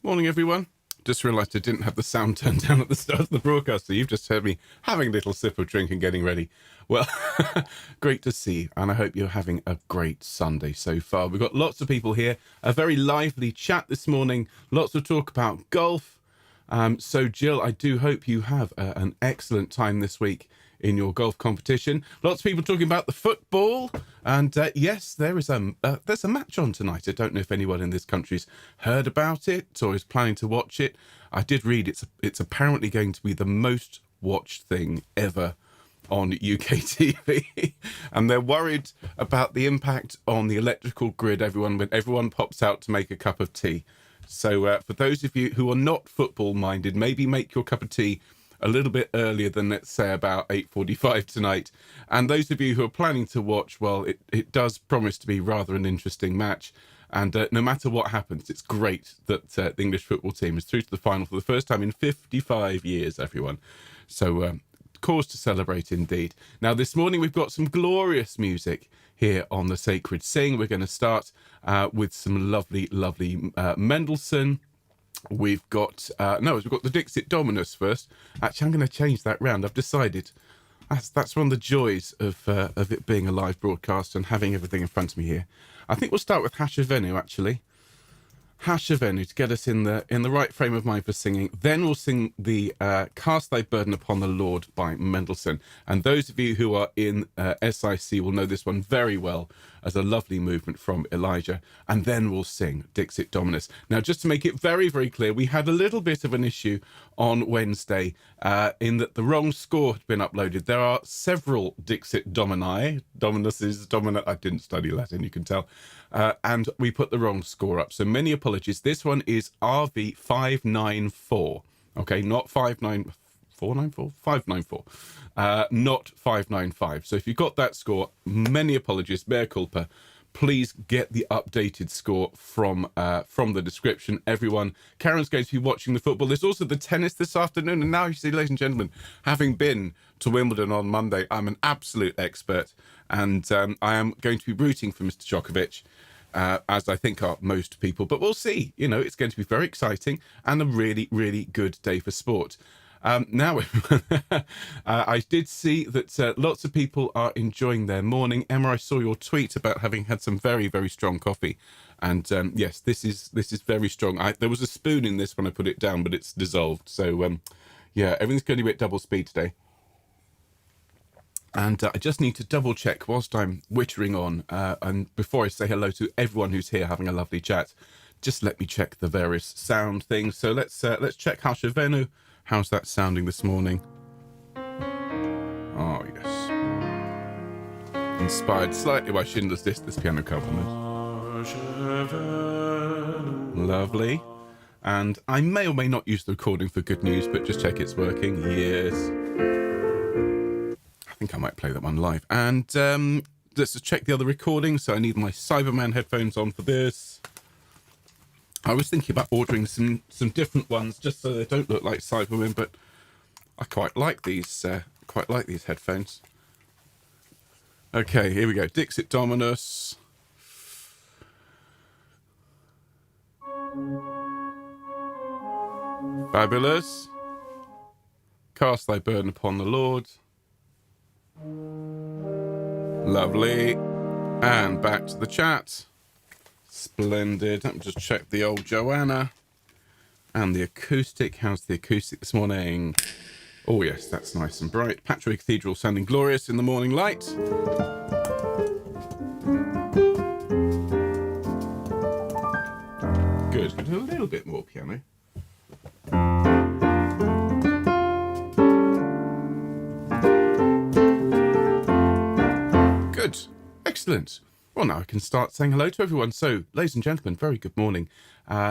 Morning, everyone. Just realised I didn't have the sound turned down at the start of the broadcast, so you've just heard me having a little sip of drink and getting ready. Well, great to see you, and I hope you're having a great Sunday so far. We've got lots of people here, a very lively chat this morning, lots of talk about golf. So, Jill, I do hope you have an excellent time this week in your golf competition. Lots of people talking about the football, and yes, there's a match on tonight. I don't know if anyone in this country's heard about it or is planning to watch it. I did read it's apparently going to be the most watched thing ever on UK TV, and they're worried about the impact on the electrical grid when everyone pops out to make a cup of tea. So for those of you who are not football minded, maybe make your cup of tea a little bit earlier than, let's say, about 8:45 tonight. And those of you who are planning to watch, well, it does promise to be rather an interesting match. And no matter what happens, it's great that the English football team is through to the final for the first time in 55 years, everyone. So cause to celebrate indeed. Now, this morning we've got some glorious music here on the Sacred Sing. We're going to start with some lovely Mendelssohn. We've got the Dixit Dominus first. Actually, I'm going to change that round. I've decided that's one of the joys of it being a live broadcast and having everything in front of me here. I think we'll start with Hashevenu, actually. Hashevenu, to get us in the right frame of mind for singing. Then we'll sing the Cast Thy Burden Upon the Lord by Mendelssohn. And those of you who are in SIC will know this one very well as a lovely movement from Elijah. And then we'll sing Dixit Dominus. Now, just to make it very, very clear, we had a little bit of an issue on Wednesday in that the wrong score had been uploaded. There are several Dixit Domini, Dominuses, I didn't study Latin, you can tell. And we put the wrong score up. So many apologies. This one is RV594. Okay, not 594, 594, not 595. So if you got that score, many apologies, mea culpa. Please get the updated score from the description, everyone. Karen's going to be watching the football. There's also the tennis this afternoon. And now you see, ladies and gentlemen, having been to Wimbledon on Monday, I'm an absolute expert. And I am going to be rooting for Mr. Djokovic, as I think are most people. But we'll see. You know, it's going to be very exciting and a really, really good day for sport. Now, I did see that lots of people are enjoying their morning. Emma, I saw your tweet about having had some very, very strong coffee. And yes, this is very strong. There was a spoon in this when I put it down, but it's dissolved. So, yeah, everything's going to be at double speed today. And I just need to double check whilst I'm wittering on. And before I say hello to everyone who's here having a lovely chat, just let me check the various sound things. So let's check Hashevenu. How's that sounding this morning? Oh, yes. Inspired slightly by Schindler's List, this piano accompaniment. Lovely. And I may or may not use the recording for good news, but just check it's working. Yes. I think I might play that one live. And let's just check the other recording. So I need my Cyberman headphones on for this. I was thinking about ordering some different ones just so they don't look like Cybermen, but I quite like these headphones. Okay, here we go. Dixit Dominus. Fabulous. Cast thy burden upon the Lord. Lovely. And back to the chat. Splendid. Let me just check the old Joanna. And the acoustic. How's the acoustic this morning? Oh, yes, that's nice and bright. Patchway Cathedral sounding glorious in the morning light. Good. Going to do a little bit more piano. Good. Excellent. Well, now I can start saying hello to everyone. So, ladies and gentlemen, very good morning.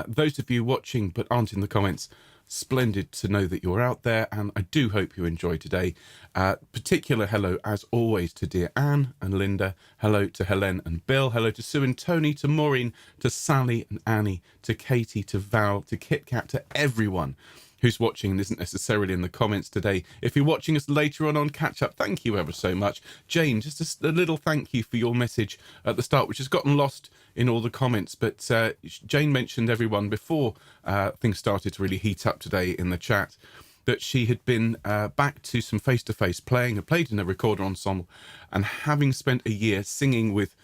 Those of you watching but aren't in the comments, Splendid to know that you're out there, and I do hope you enjoy today. Particular hello, as always, to dear Anne and Linda. Hello to Helen and Bill. Hello to Sue and Tony, to Maureen, to Sally and Annie, to Katie, to Val, to Kit Kat, to everyone who's watching and isn't necessarily in the comments today. If you're watching us later on Catch Up, thank you ever so much. Jane, just a little thank you for your message at the start, which has gotten lost in all the comments. But Jane mentioned everyone before things started to really heat up today in the chat, that she had been back to some face-to-face playing, had played in a recorder ensemble, and having spent a year singing with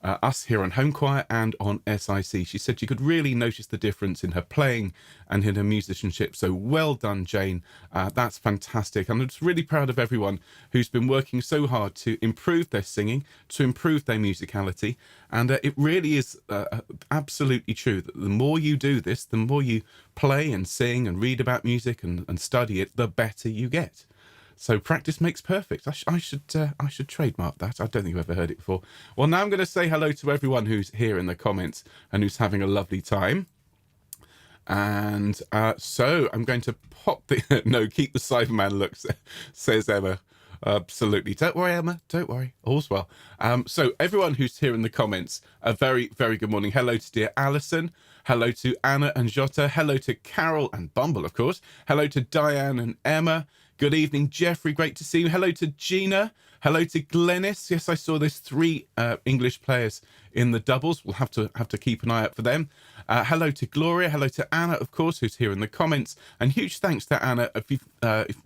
us here on Homechoir and on SIC. She said she could really notice the difference in her playing and in her musicianship. So well done, Jane. That's fantastic. And I'm just really proud of everyone who's been working so hard to improve their singing, to improve their musicality. And it really is absolutely true that the more you do this, the more you play and sing and read about music and study it, the better you get. So practice makes perfect. I should trademark that. I don't think you've ever heard it before. Well, now I'm going to say hello to everyone who's here in the comments and who's having a lovely time. And so I'm going to pop the... No, keep the Cyberman look, says Emma. Absolutely. Don't worry, Emma. Don't worry. All's well. So everyone who's here in the comments, a very, very good morning. Hello to dear Alison. Hello to Anna and Jota. Hello to Carol and Bumble, of course. Hello to Diane and Emma. Good evening, Jeffrey. Great to see you. Hello to Gina. Hello to Glennis. Yes, I saw there's 3 English players in the doubles. We'll have to keep an eye out for them. Hello to Gloria. Hello to Anna, of course, who's here in the comments. And huge thanks to Anna. If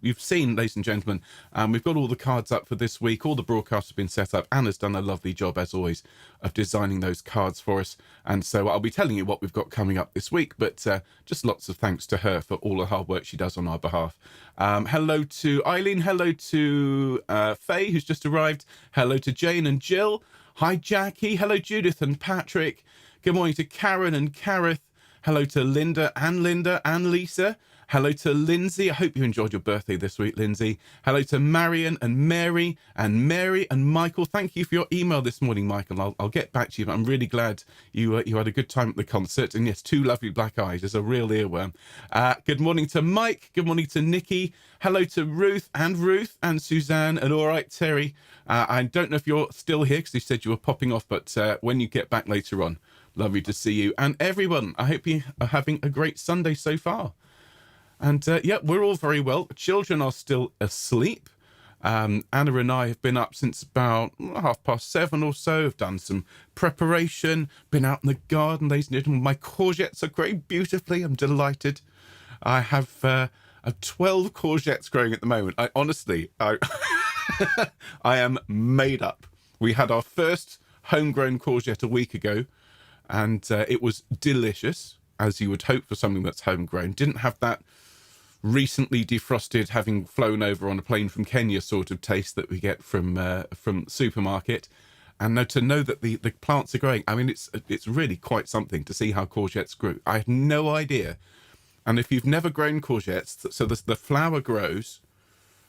you've seen, ladies and gentlemen, we've got all the cards up for this week. All the broadcasts have been set up. Anna's done a lovely job, as always, of designing those cards for us. And so I'll be telling you what we've got coming up this week. But just lots of thanks to her for all the hard work she does on our behalf. Hello to Eileen. Hello to Faye, who's just arrived. Hello to Jane and Jill. Hi, Jackie. Hello, Judith and Patrick. Good morning to Karen and Kareth. Hello to Linda and Lisa. Hello to Lindsay. I hope you enjoyed your birthday this week, Lindsay. Hello to Marion and Mary and Michael. Thank you for your email this morning, Michael. I'll get back to you, but I'm really glad you had a good time at the concert. And yes, 2 lovely black eyes. There's a real earworm. Good morning to Mike. Good morning to Nikki. Hello to Ruth and Suzanne. And all right, Terry. I don't know if you're still here because you said you were popping off, but when you get back later on, lovely to see you. And everyone, I hope you are having a great Sunday so far. And yeah, we're all very well. Children are still asleep. Anna and I have been up since about 7:30 or so. I've done some preparation, been out in the garden. Ladies and gentlemen, my courgettes are growing beautifully. I'm delighted. I have 12 courgettes growing at the moment. I honestly, I am made up. We had our first homegrown courgette a week ago, and it was delicious, as you would hope for something that's homegrown. Didn't have that recently defrosted, having flown over on a plane from Kenya sort of taste that we get from supermarket. And to know that the plants are growing, I mean, it's really quite something to see how courgettes grew. I had no idea. And if you've never grown courgettes, so the flower grows,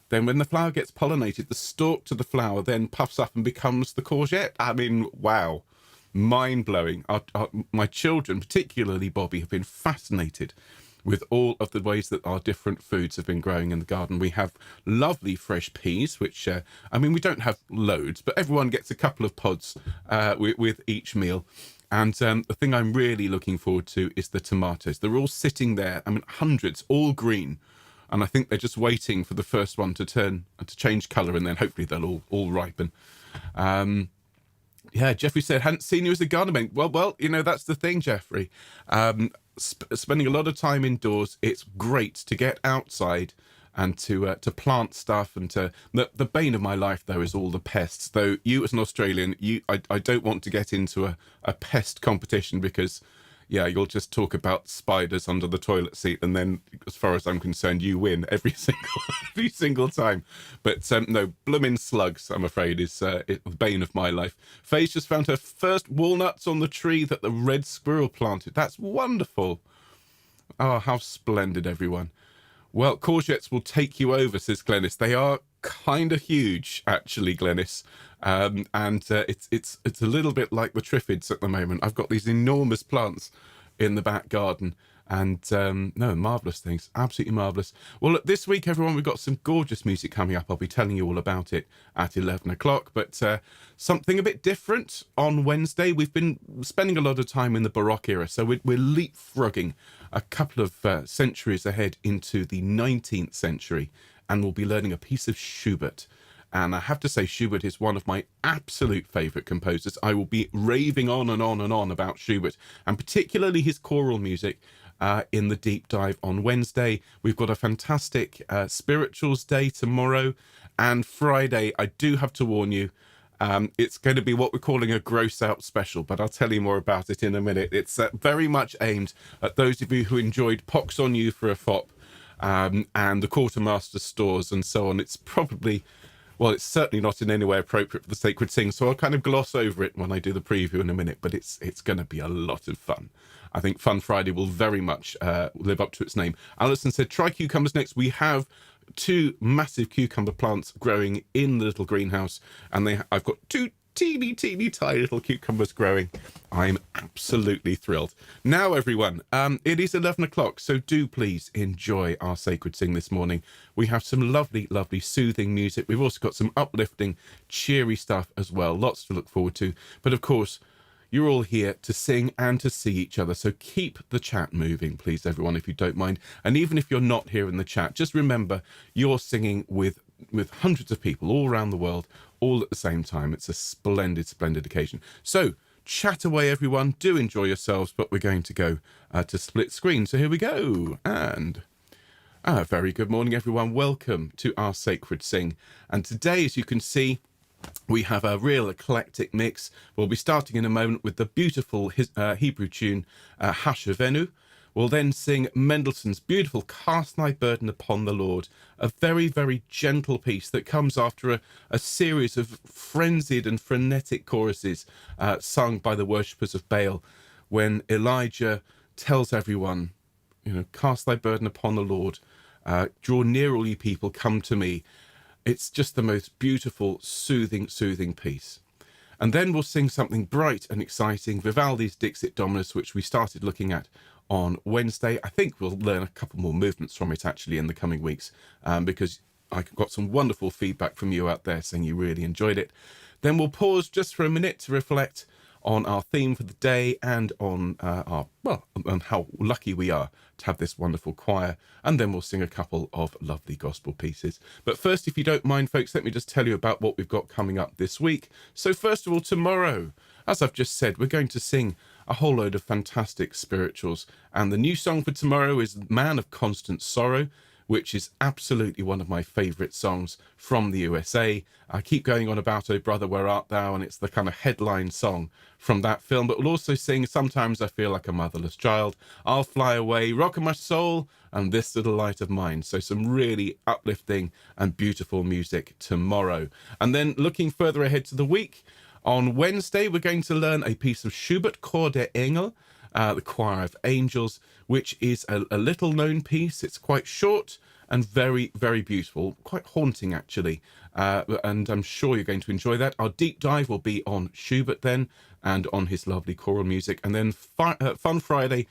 then when the flower gets pollinated, the stalk to the flower then puffs up and becomes the courgette. I mean, wow, mind-blowing. My children, particularly Bobby, have been fascinated with all of the ways that our different foods have been growing in the garden. We have lovely fresh peas, which, I mean, we don't have loads, but everyone gets a couple of pods with each meal. And the thing I'm really looking forward to is the tomatoes. They're all sitting there, I mean, hundreds, all green. And I think they're just waiting for the first one to change colour, and then hopefully they'll all ripen. Yeah, Jeffrey said, hadn't seen you as a gardener mate. Well, you know, that's the thing, Jeffrey. Spending a lot of time indoors, it's great to get outside and to plant stuff. And the bane of my life, though, is all the pests. Though you, as an Australian, I don't want to get into a pest competition because, yeah, you'll just talk about spiders under the toilet seat, and then, as far as I'm concerned, you win every single time. But no, bloomin' slugs, I'm afraid, is the bane of my life. Faye's just found her first walnuts on the tree that the red squirrel planted. That's wonderful. Oh, how splendid, everyone. Well, courgettes will take you over, says Glennis. They are kind of huge, actually, Glennis. And it's a little bit like the triffids at the moment. I've got these enormous plants in the back garden, And no, marvellous things. Absolutely marvellous. Well, look, this week, everyone, we've got some gorgeous music coming up. I'll be telling you all about it at 11 o'clock. But something a bit different on Wednesday. We've been spending a lot of time in the Baroque era. So we're leapfrogging a couple of centuries ahead into the 19th century. And we'll be learning a piece of Schubert. And I have to say, Schubert is one of my absolute favourite composers. I will be raving on and on and on about Schubert, and particularly his choral music in the deep dive on Wednesday. We've got a fantastic spirituals day tomorrow, and Friday, I do have to warn you, it's going to be what we're calling a gross out special, but I'll tell you more about it in a minute. It's very much aimed at those of you who enjoyed Pox on You for a Fop and the Quartermaster stores and so on. It's probably... well, it's certainly not in any way appropriate for the Sacred Sing, so I'll kind of gloss over it when I do the preview in a minute, but it's going to be a lot of fun. I think Fun Friday will very much live up to its name. Alison said, try cucumbers next. We have 2 massive cucumber plants growing in the little greenhouse, and I've got 2 teeny tiny little cucumbers growing. I'm absolutely thrilled. Now, everyone, it is 11 o'clock, so do please enjoy our Sacred Sing this morning. We have some lovely, lovely soothing music. We've also got some uplifting, cheery stuff as well. Lots to look forward to. But of course, you're all here to sing and to see each other. So keep the chat moving, please, everyone, if you don't mind. And even if you're not here in the chat, just remember you're singing with hundreds of people all around the world, all at the same time. It's a splendid, splendid occasion. So chat away, everyone. Do enjoy yourselves, but we're going to go to split screen. So here we go. And very good morning, everyone. Welcome to our Sacred Sing. And today, as you can see, we have a real eclectic mix. We'll be starting in a moment with the beautiful Hebrew tune, Hashevenu. We'll then sing Mendelssohn's beautiful Cast Thy Burden Upon the Lord, a very, very gentle piece that comes after a series of frenzied and frenetic choruses sung by the worshippers of Baal, when Elijah tells everyone, cast thy burden upon the Lord, draw near all you people, come to me. It's just the most beautiful, soothing piece. And then we'll sing something bright and exciting, Vivaldi's Dixit Dominus, which we started looking at on Wednesday. I think we'll learn a couple more movements from it actually in the coming weeks, because I got some wonderful feedback from you out there saying you really enjoyed it. Then we'll pause just for a minute to reflect on our theme for the day and on on how lucky we are to have this wonderful choir, and then we'll sing a couple of lovely gospel pieces. But first, if you don't mind, folks, let me just tell you about what we've got coming up this week. So first of all, tomorrow, as I've just said, we're going to sing a whole load of fantastic spirituals, and the new song for tomorrow is Man of Constant Sorrow, which is absolutely one of my favourite songs from the USA. I keep going on about Oh Brother, Where Art Thou, and it's the kind of headline song from that film. But we'll also sing Sometimes I Feel Like a Motherless Child, I'll Fly Away, Rock of My Soul, and This Little Light of Mine. So some really uplifting and beautiful music tomorrow. And then looking further ahead to the week, on Wednesday, we're going to learn a piece of Schubert, Chor der Engel, the Choir of Angels, which is a little known piece. It's quite short and very, very beautiful, quite haunting actually, and I'm sure you're going to enjoy that. Our deep dive will be on Schubert then, and on his lovely choral music. And then Fun Friday,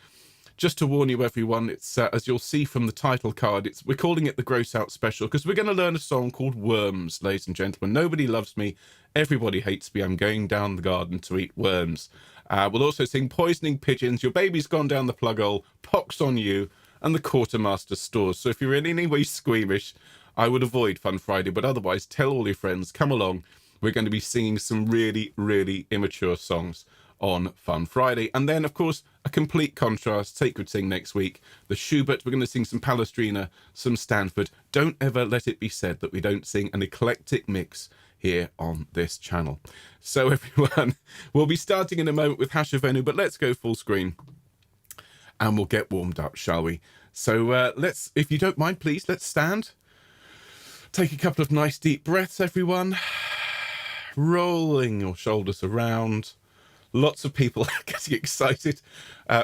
just to warn you everyone, it's as you'll see from the title card, we're calling it the Gross Out Special, because we're going to learn a song called Worms, ladies and gentlemen. Nobody loves me, everybody hates me, I'm going down the garden to eat worms. We'll also sing Poisoning Pigeons, Your Baby's Gone Down the Plug Hole, Pox on You, and the Quartermaster Stores. So if you're in any way squeamish, I would avoid Fun Friday, but otherwise tell all your friends, come along. We're going to be singing some really, really immature songs on Fun Friday. And then, of course, a complete contrast, Sacred Sing next week. The Schubert, we're going to sing some Palestrina, some Stanford. Don't ever let it be said that we don't sing an eclectic mix here on this channel. So everyone, we'll be starting in a moment with Hashevenu, but let's go full screen and we'll get warmed up, shall we? So let's, if you don't mind, please, let's stand. Take a couple of nice deep breaths, everyone. Rolling your shoulders around. Lots of people getting excited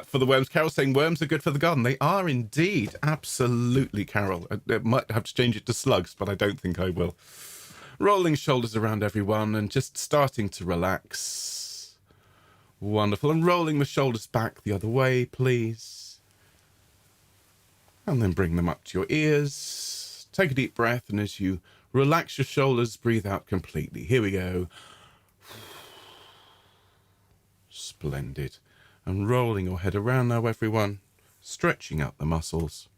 for the worms. Carol saying worms are good for the garden. They are indeed. Absolutely, Carol. I might have to change it to slugs, but I don't think I will. Rolling shoulders around, everyone, and just starting to relax. Wonderful. And rolling the shoulders back the other way, please. And then bring them up to your ears. Take a deep breath, and as you relax your shoulders, breathe out completely. Here we go. Splendid. And rolling your head around now, everyone. Stretching out the muscles.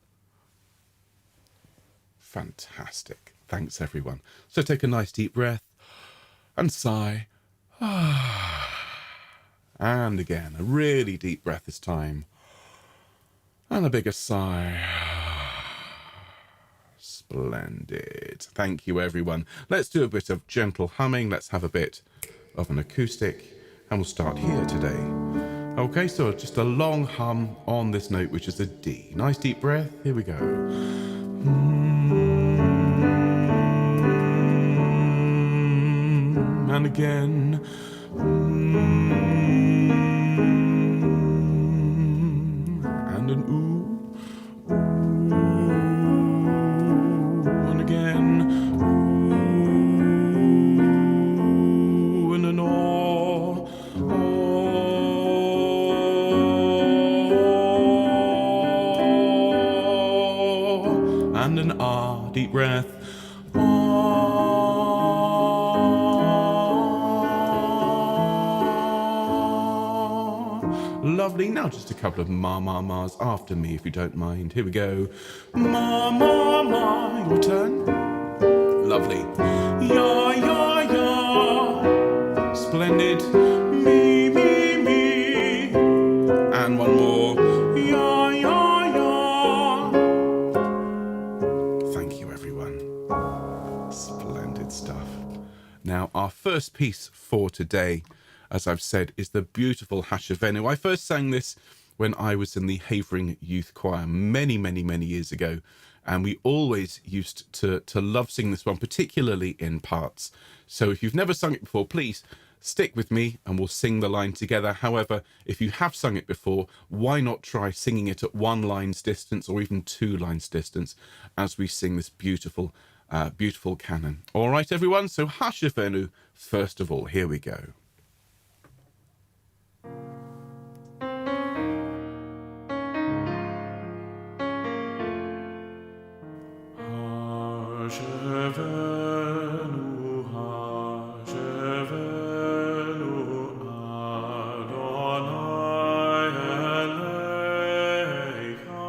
Fantastic. Thanks, everyone. So take a nice deep breath and sigh. And again, a really deep breath this time. And a bigger sigh. Splendid. Thank you, everyone. Let's do a bit of gentle humming. Let's have a bit of an acoustic. And we'll start here today. Okay, so just a long hum on this note, which is a D. Nice deep breath. Here we go. And again. And an ooh. And again. Ooh. And an oh. Oh. And an ah. Deep breath. Lovely. Now just a couple of ma-ma-mas after me, if you don't mind. Here we go. Ma-ma-ma. Your turn. Lovely. Ya-ya-ya. Splendid. Me, me, me. And one more. Ya-ya-ya. Thank you, everyone. Splendid stuff. Now, our first piece for today, as I've said, is the beautiful Hashevenu. I first sang this when I was in the Havering Youth Choir many, many, many years ago. And we always used to love singing this one, particularly in parts. So if you've never sung it before, please stick with me and we'll sing the line together. However, if you have sung it before, why not try singing it at 1 line's distance or even 2 lines distance as we sing this beautiful, beautiful canon. All right, everyone. So Hashevenu, first of all, here we go. Hashevenu, Hashevenu, Adonai Eleika,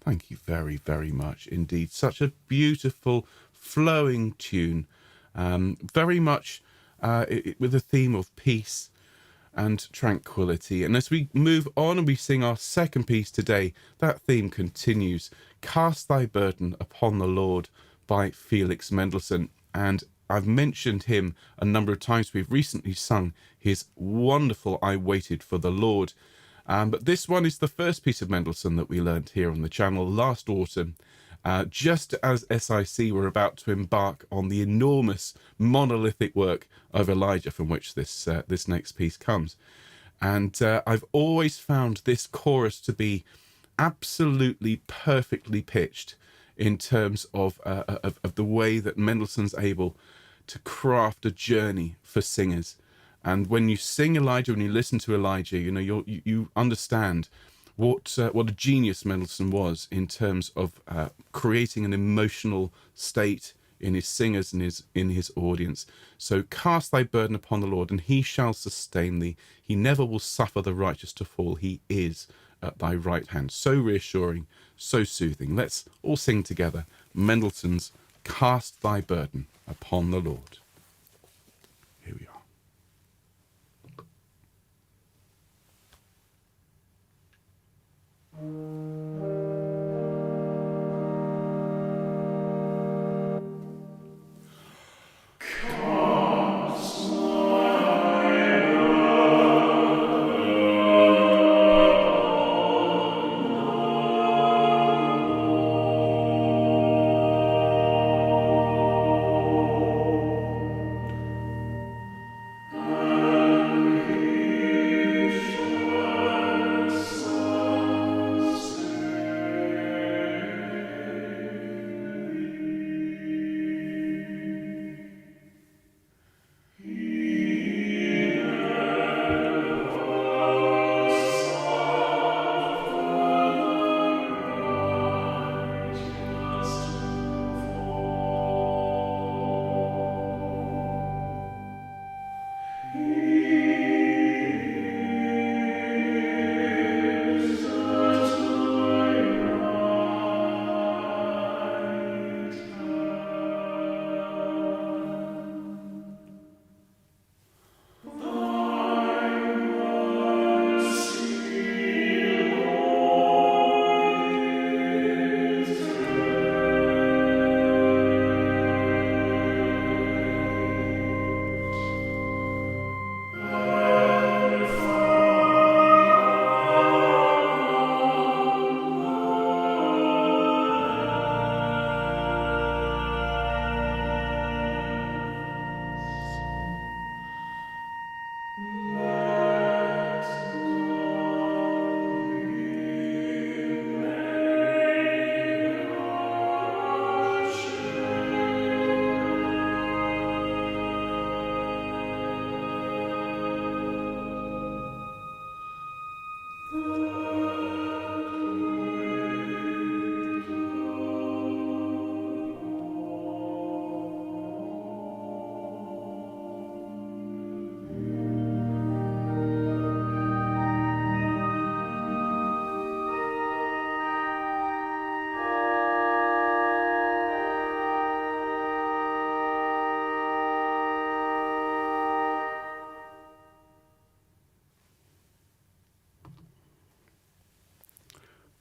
Thank you very, very much indeed. Such a beautiful, flowing tune. Very much with a theme of peace and tranquility. And as we move on and we sing our second piece today, that theme continues. Cast Thy Burden Upon the Lord by Felix Mendelssohn. And I've mentioned him a number of times. We've recently sung his wonderful I Waited for the Lord. But this one is the first piece of Mendelssohn that we learned here on the channel last autumn, just as SIC were about to embark on the enormous monolithic work of Elijah, from which this next piece comes. And I've always found this chorus to be absolutely perfectly pitched. in terms of the way that Mendelssohn's able to craft a journey for singers. And when you sing Elijah, when you listen to Elijah, you understand what a genius Mendelssohn was in terms of creating an emotional state in his singers and in his audience. So cast thy burden upon the Lord, and he shall sustain thee. He never will suffer the righteous to fall. He is at thy right hand. So reassuring, so soothing. Let's all sing together Mendelssohn's Cast Thy Burden Upon the Lord. Here we are.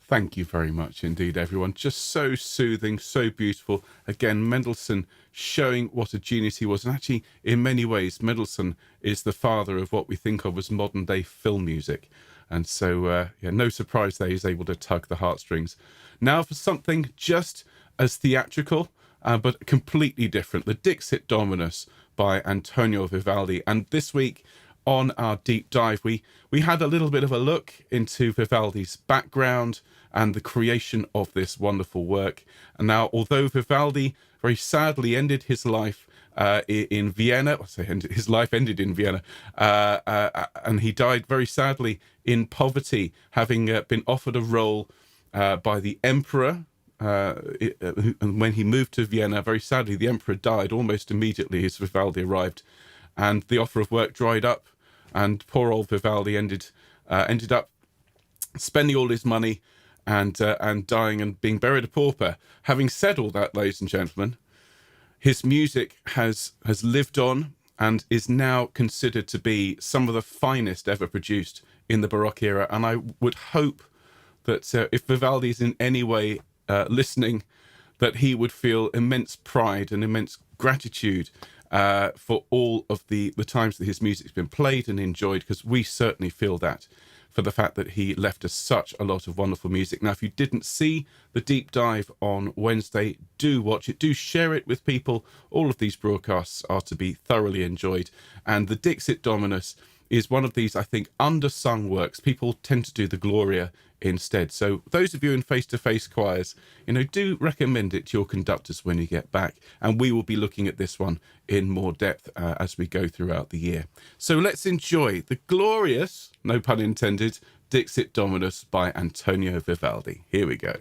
Thank you very much indeed, everyone. Just so soothing, so beautiful. Again, Mendelssohn showing what a genius he was. And actually, in many ways, Mendelssohn is the father of what we think of as modern-day film music. And so, no surprise there he's able to tug the heartstrings. Now for something just as theatrical, but completely different. The Dixit Dominus by Antonio Vivaldi. And this week, on our deep dive, we had a little bit of a look into Vivaldi's background and the creation of this wonderful work. And now, although Vivaldi very sadly ended his life in Vienna, his life ended in Vienna, and he died very sadly in poverty, having been offered a role by the emperor. And when he moved to Vienna, very sadly, the emperor died almost immediately as Vivaldi arrived, and the offer of work dried up. And poor old Vivaldi ended up spending all his money and dying and being buried a pauper. Having said all that, ladies and gentlemen, his music has lived on and is now considered to be some of the finest ever produced in the Baroque era. And I would hope that if Vivaldi is in any way listening, that he would feel immense pride and immense gratitude for all of the times that his music's been played and enjoyed, because we certainly feel that for the fact that he left us such a lot of wonderful music. Now, if you didn't see the deep dive on Wednesday, do watch it, do share it with people. All of these broadcasts are to be thoroughly enjoyed. And the Dixit Dominus is one of these, I think, undersung works. People tend to do the Gloria instead. So those of you in face-to-face choirs, do recommend it to your conductors when you get back. And we will be looking at this one in more depth as we go throughout the year. So let's enjoy the glorious, no pun intended, Dixit Dominus by Antonio Vivaldi. Here we go.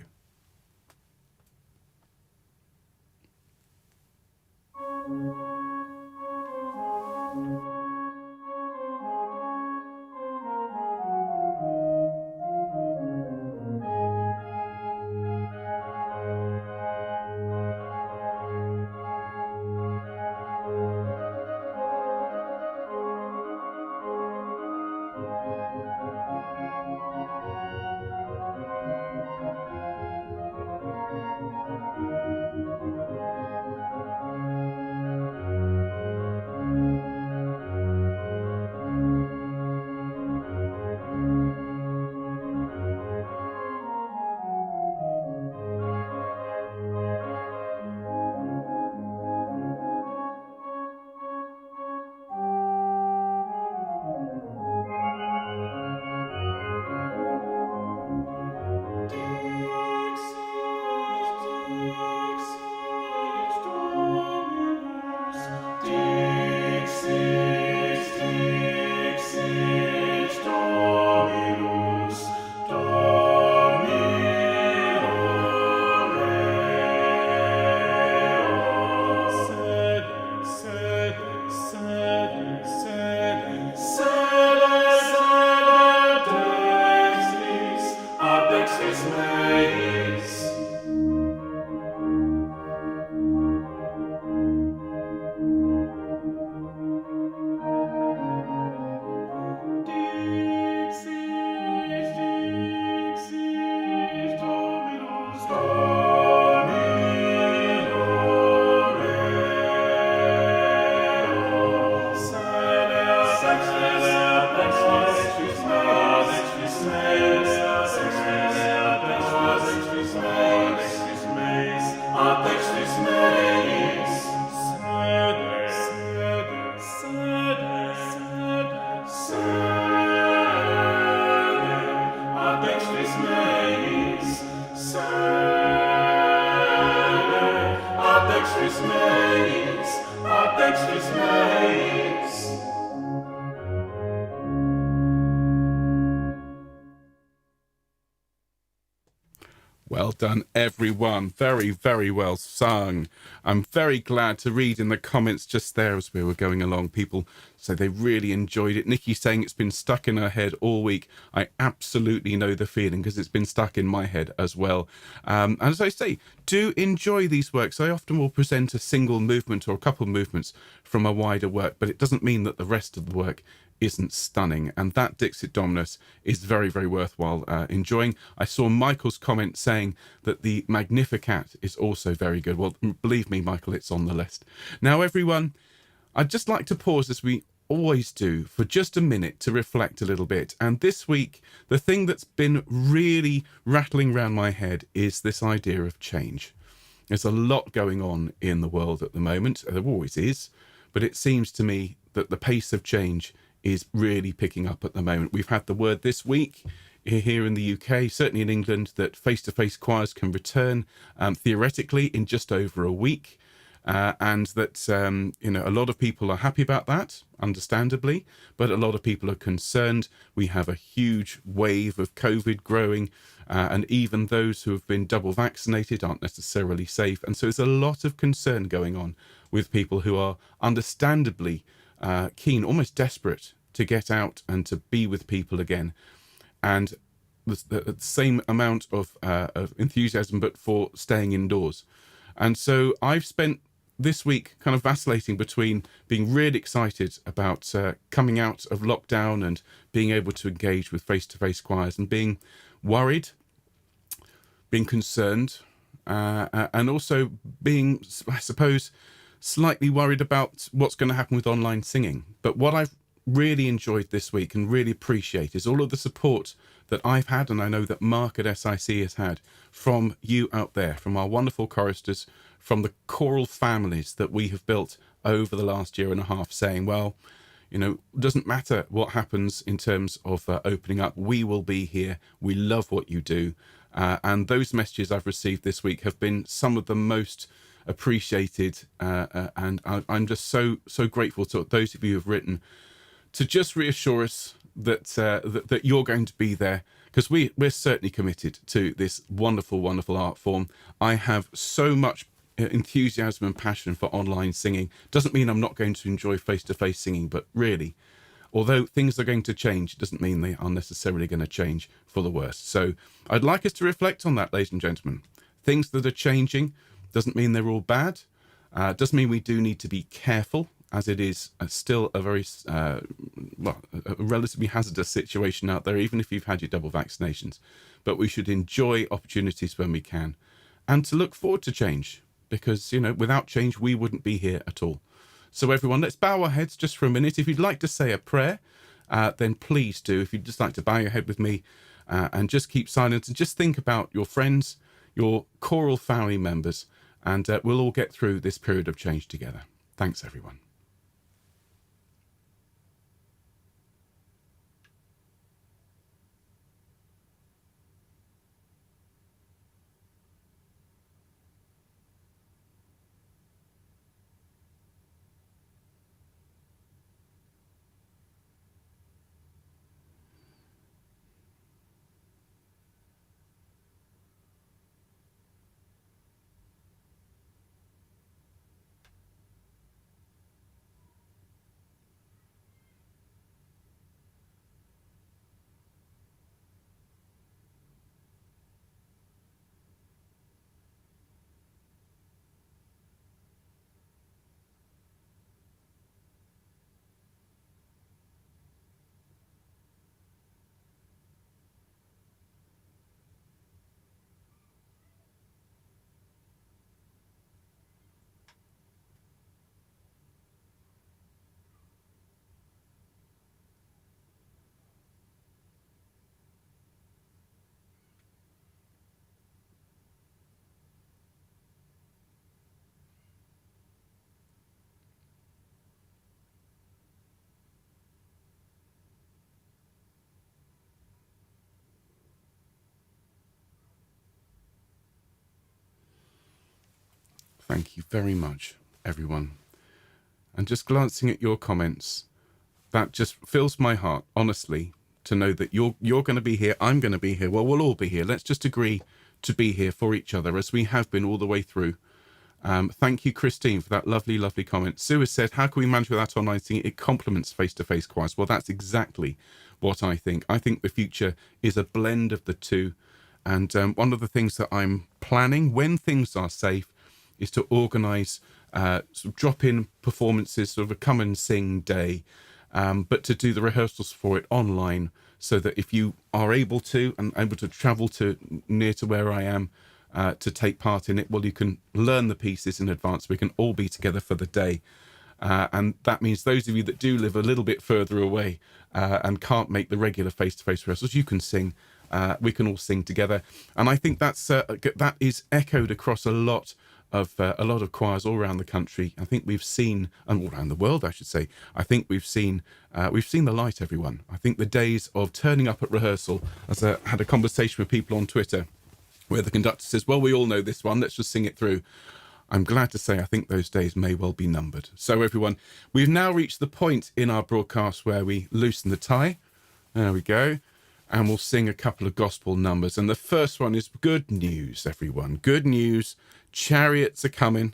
Well done, everyone. Very, very well sung. I'm very glad to read in the comments just there as we were going along. People say they really enjoyed it. Nikki saying it's been stuck in her head all week. I absolutely know the feeling because it's been stuck in my head as well. And as I say, do enjoy these works. I often will present a single movement or a couple of movements from a wider work, but it doesn't mean that the rest of the work isn't stunning, and that Dixit Dominus is very, very worthwhile enjoying. I saw Michael's comment saying that the Magnificat is also very good. Well, believe me, Michael, it's on the list. Now, everyone, I'd just like to pause, as we always do, for just a minute to reflect a little bit. And this week, the thing that's been really rattling around my head is this idea of change. There's a lot going on in the world at the moment. There always is, but it seems to me that the pace of change is really picking up at the moment. We've had the word this week here in the UK, certainly in England, that face-to-face choirs can return theoretically in just over a week, and that a lot of people are happy about that, understandably, but a lot of people are concerned. We have a huge wave of COVID growing, and even those who have been double vaccinated aren't necessarily safe, and so there's a lot of concern going on with people who are understandably keen, almost desperate, to get out and to be with people again, and the same amount of enthusiasm, but for staying indoors. And so I've spent this week kind of vacillating between being really excited about coming out of lockdown and being able to engage with face-to-face choirs, and being worried, being concerned, and also being, I suppose, slightly worried about what's going to happen with online singing. But what I've really enjoyed this week and really appreciate is all of the support that I've had, and I know that Mark at SIC has had, from you out there, from our wonderful choristers, from the choral families that we have built over the last year and a half, saying, well, doesn't matter what happens in terms of opening up. We will be here. We love what you do. And those messages I've received this week have been some of the most appreciated. And I'm just so grateful to those of you who have written to just reassure us that you're going to be there, because we're certainly committed to this wonderful, wonderful art form. I have so much enthusiasm and passion for online singing. Doesn't mean I'm not going to enjoy face-to-face singing, but really, although things are going to change, it doesn't mean they are necessarily going to change for the worse. So I'd like us to reflect on that, ladies and gentlemen. Things that are changing doesn't mean they're all bad. Doesn't mean we do need to be careful, as it is still a very a relatively hazardous situation out there, even if you've had your double vaccinations. But we should enjoy opportunities when we can, and to look forward to change, because without change we wouldn't be here at all. So everyone, let's bow our heads just for a minute. If you'd like to say a prayer, then please do. If you'd just like to bow your head with me and just keep silent and just think about your friends, your choral family members, and we'll all get through this period of change together. Thanks, everyone. Thank you very much, everyone. And just glancing at your comments, that just fills my heart, honestly, to know that you're going to be here, I'm going to be here. Well, we'll all be here. Let's just agree to be here for each other, as we have been all the way through. Thank you, Christine, for that lovely, lovely comment. Sue has said, how can we manage without online singing? It complements face-to-face choirs. Well, that's exactly what I think. I think the future is a blend of the two. And one of the things that I'm planning, when things are safe, is to organise sort of drop-in performances, sort of a come and sing day, but to do the rehearsals for it online, so that if you are able to and able to travel to near to where I am to take part in it, well, you can learn the pieces in advance. We can all be together for the day. And that means those of you that do live a little bit further away and can't make the regular face-to-face rehearsals, you can sing. We can all sing together. And I think that is echoed across a lot of choirs all around the country. I think we've seen, and all around the world, I should say, I think we've seen the light, everyone. I think the days of turning up at rehearsal, as I had a conversation with people on Twitter, where the conductor says, well, we all know this one, let's just sing it through. I'm glad to say I think those days may well be numbered. So everyone, we've now reached the point in our broadcast where we loosen the tie. There we go. And we'll sing a couple of gospel numbers. And the first one is good news, everyone. Good news. Chariots are coming.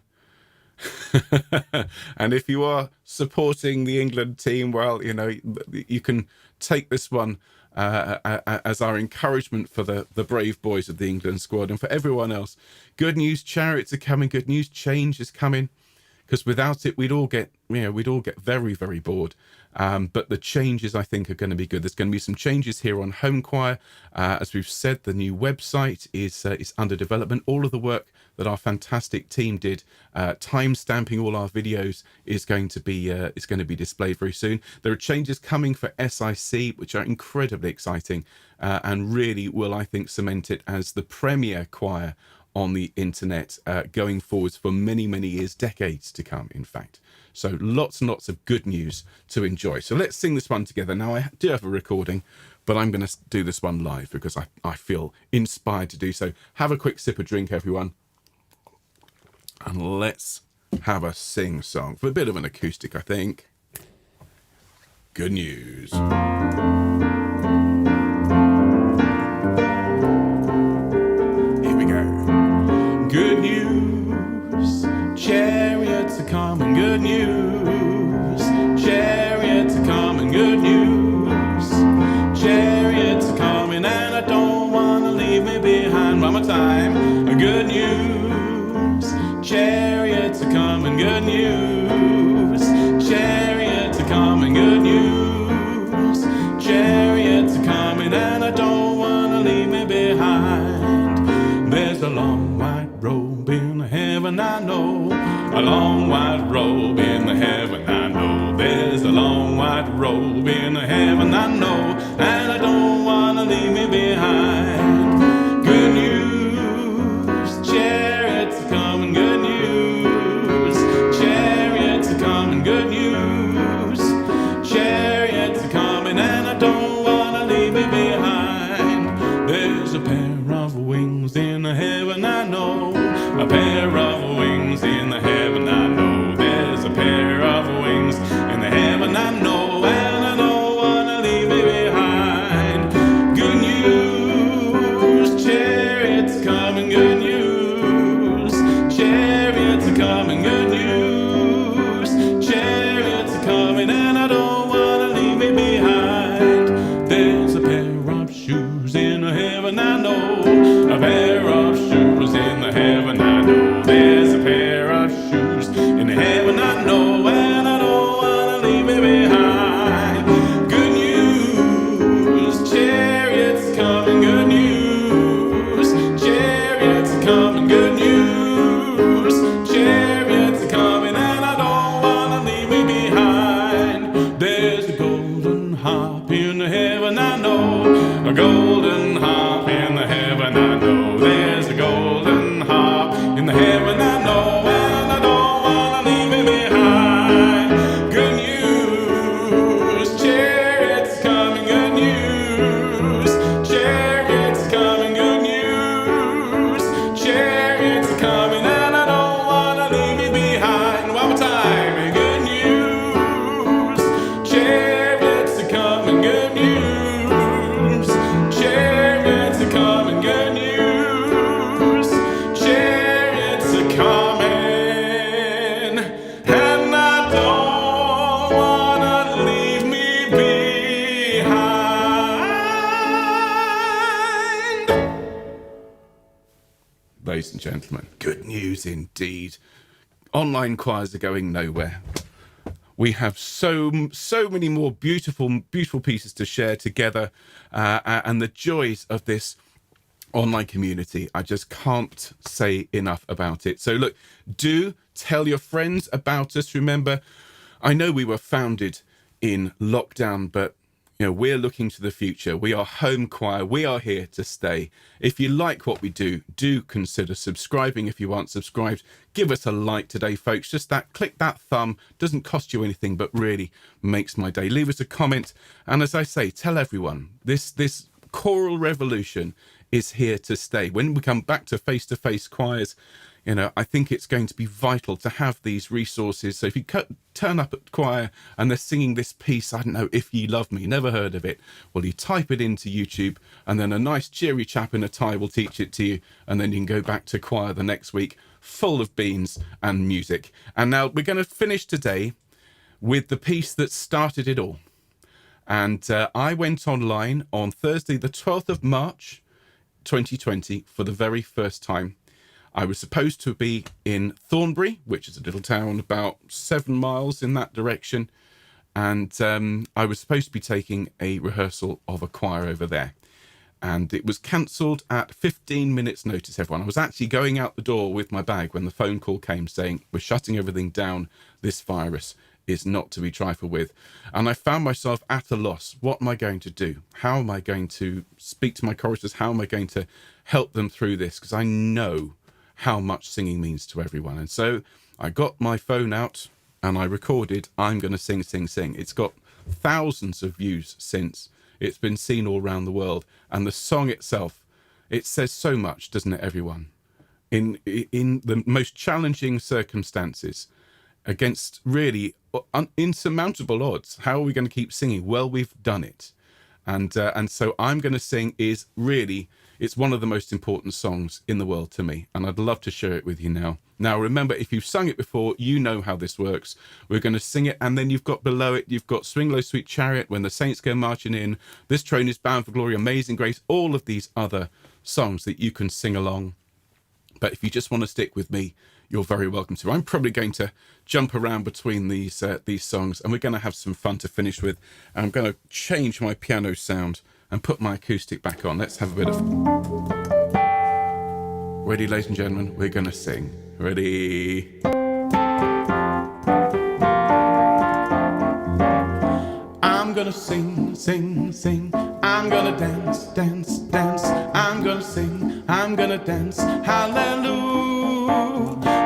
And if you are supporting the England team, well, you can take this one as our encouragement for the brave boys of the England squad. And for everyone else, good news, chariots are coming. Good news, change is coming. Because without it, we'd all get very, very bored. But the changes, I think, are going to be good. There's going to be some changes here on Homechoir. As we've said, the new website is under development. All of the work that our fantastic team did, time stamping all our videos, is going to be displayed very soon. There are changes coming for SIC, which are incredibly exciting, and really will, I think, cement it as the premier choir on the internet going forwards for many, many years, decades to come, in fact. So lots and lots of good news to enjoy. So let's sing this one together. Now, I do have a recording, but I'm going to do this one live because I feel inspired to do so. Have a quick sip of drink, everyone. And let's have a sing song for a bit of an acoustic, I think. Good news. Here we go. Good news. Chariots are coming. Good news. Chariots are coming. Good news. Chariots are coming, and I don't want to leave me behind. One more time. Good news. Chariots are coming. Good news. Chariots are coming. Good news. Chariots are coming, and I don't want to leave me behind. There's a long white robe in heaven, I know. A long white robe in heaven, I know. There's a long white robe in heaven, I know. And I don't want to leave me behind. Good news, chariots are coming. Good news, chariots are coming. Good news, chariots are coming, and I don't want to leave me behind. There's a pair of wings in heaven, I know. A pair of wings in heaven, I know. There's a pair of wings in heaven, I know. And I don't want to leave me behind. Good news, chariots are coming. Good news, chariots are coming. Good news, chariots are coming, and I don't want to leave me behind. There's a pair of shoes in heaven, I know. A pair of shoes in heaven, I know. There's a pair of shoes in heaven, I know. And I don't want to leave me behind. Good news, chariots are coming. Good news, chariots are coming. Good news, chariots are coming, and I don't want to leave me behind. There's a golden harp in heaven, I know. A golden harp in heaven, I know. There's a golden harp in heaven, I know. And I don't want to leave me behind. Good news, chariots are coming. Good news, chariots are coming. Good news, chariots are coming, and I don't want to leave me behind. One more time. Good news, chariots are coming. Good news, chariots are coming. Good news, chariots are coming, and I don't want to leave me behind. Ladies and gentlemen, good news indeed. Online choirs are going nowhere. We have so many more beautiful pieces to share together, and the joys of this online community, I just can't say enough about it. So look, do tell your friends about us. Remember, I know we were founded in lockdown, but you know, we're looking to the future. We are Homechoir. We are here to stay. If you like what we do, do consider subscribing if you aren't subscribed. Give us a like today, folks. Just that, click that thumb. Doesn't cost you anything, but really makes my day. Leave us a comment. And as I say, tell everyone, this choral revolution is here to stay. When we come back to face-to-face choirs, you know, I think it's going to be vital to have these resources. So if you turn up at choir and they're singing this piece, I don't know, If Ye Love Me, never heard of it. Well, you type it into YouTube, and then a nice cheery chap in a tie will teach it to you. And then you can go back to choir the next week, full of beans and music. And now we're going to finish today with the piece that started it all. And I went online on Thursday, the 12th of March, 2020, for the very first time. I was supposed to be in Thornbury, which is a little town about 7 miles in that direction. And I was supposed to be taking a rehearsal of a choir over there. And it was cancelled at 15 minutes notice, everyone. I was actually going out the door with my bag when the phone call came saying, we're shutting everything down. This virus is not to be trifled with. And I found myself at a loss. What am I going to do? How am I going to speak to my choristers? How am I going to help them through this? Because I know how much singing means to everyone. And so I got my phone out and I recorded I'm Gonna Sing, Sing, Sing. It's got thousands of views since. It's been seen all around the world. And the song itself, it says so much, doesn't it, everyone? In the most challenging circumstances, against really insurmountable odds, how are we going to keep singing? Well, we've done it. And so I'm Gonna Sing is really, it's one of the most important songs in the world to me. And I'd love to share it with you now. Now, remember, if you've sung it before, you know how this works. We're going to sing it, and then you've got below it, you've got Swing Low, Sweet Chariot, When the Saints Go Marching In, This Train is Bound for Glory, Amazing Grace, all of these other songs that you can sing along. But if you just want to stick with me, you're very welcome to. I'm probably going to jump around between these songs, and we're going to have some fun to finish with. I'm going to change my piano sound and put my acoustic back on. Let's have a bit of... Ready, ladies and gentlemen? We're going to sing. Ready? I'm gonna sing, sing, sing. I'm gonna dance, dance, dance. I'm gonna sing, I'm gonna dance. Hallelujah.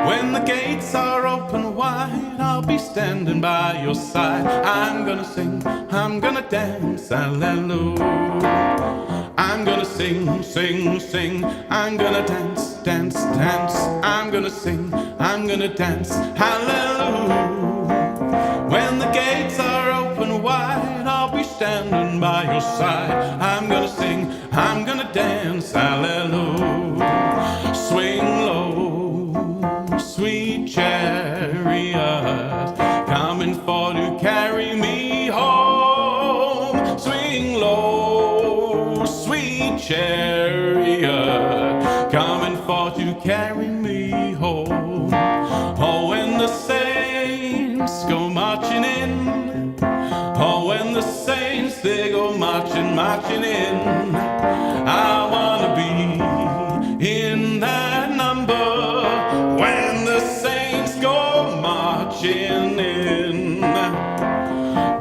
When the gates are open wide, I'll be standing by your side. I'm gonna sing, I'm gonna dance. Hallelujah. I'm gonna sing, sing, sing. I'm gonna dance, dance, dance. I'm gonna sing, I'm gonna dance. Hallelujah. When the gates are open wide, I'll be standing by your side. I'm gonna sing, I'm gonna dance, hallelujah. Swing low, sweet chariot, coming for to carry me home. Swing low, sweet chariot, coming for to carry me home. Oh, when the saints go marching in, oh, when the saints, they go marching, marching in, I wanna be in that number. When the saints go marching in,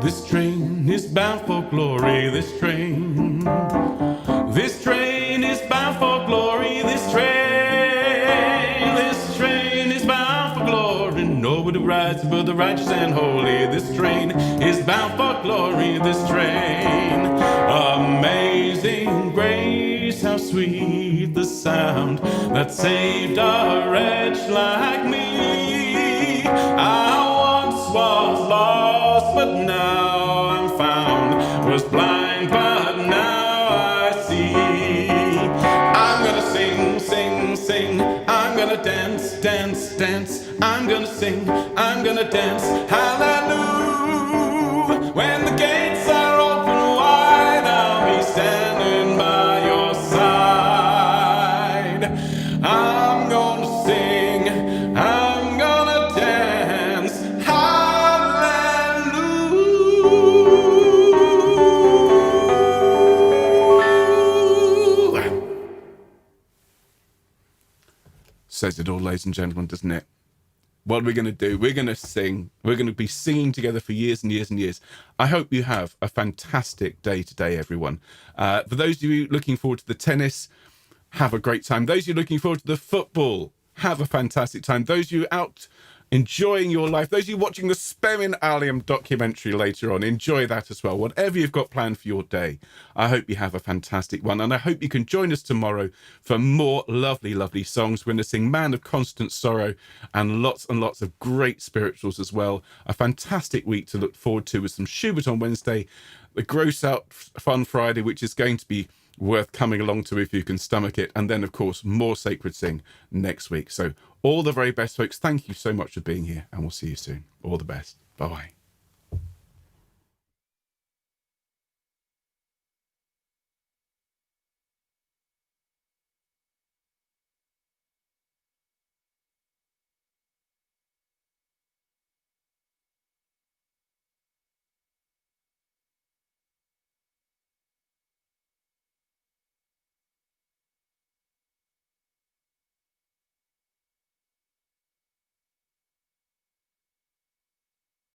this train is bound for glory, this train is bound for glory, this train is bound for glory. Nobody rides but the righteous and holy. This train is bound for glory, this train. Amazing grace, how sweet the sound that saved a wretch like me. I once was lost, but now I'm found, was blind, but now I see. I'm gonna sing, sing, sing. I'm gonna dance, dance, dance. I'm gonna sing, I'm gonna dance, hallelujah. When the gates are open wide, I'll be standing by your side. I'm gonna sing, I'm gonna dance, hallelujah. Says it all, ladies and gentlemen, doesn't it? What are we going to do? We're going to sing. We're going to be singing together for years and years and years. I hope you have a fantastic day today, everyone. For those of you looking forward to the tennis, have a great time. Those of you looking forward to the football, have a fantastic time. Those of you out enjoying your life, those of you watching the Spemin Allium documentary later on, enjoy that as well. Whatever you've got planned for your day, I hope you have a fantastic one. And I hope you can join us tomorrow for more lovely, lovely songs. We're going to sing Man of Constant Sorrow and lots of great spirituals as well. A fantastic week to look forward to with some Schubert on Wednesday, the Gross Out Fun Friday, which is going to be worth coming along to if you can stomach it. And then, of course, more Sacred Sing next week. So all the very best, folks. Thank you so much for being here, and we'll see you soon. All the best. Bye-bye.